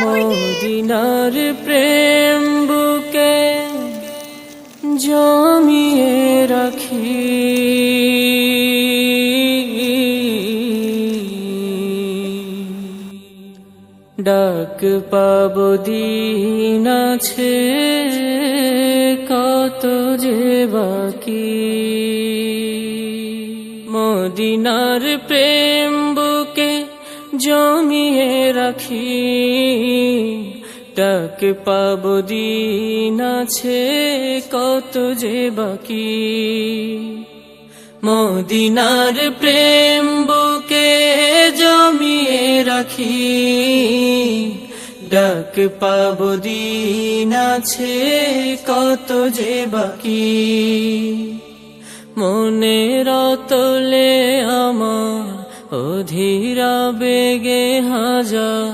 মদিনার প্রেম বুকে জমিয়ে রাখি, ডাক পাব দিন আছে কত যে বাকি। মদিনার প্রেম বুকে জমিয়ে রাখি, ডাক পাব দিন আছে কত যে বাকি। মদিনার প্রেম বুকে জমিয়ে রাখি, ডাক পাব দিন আছে কত যে বাকি। মনের তলে আমার অধীরা বেগে হাজার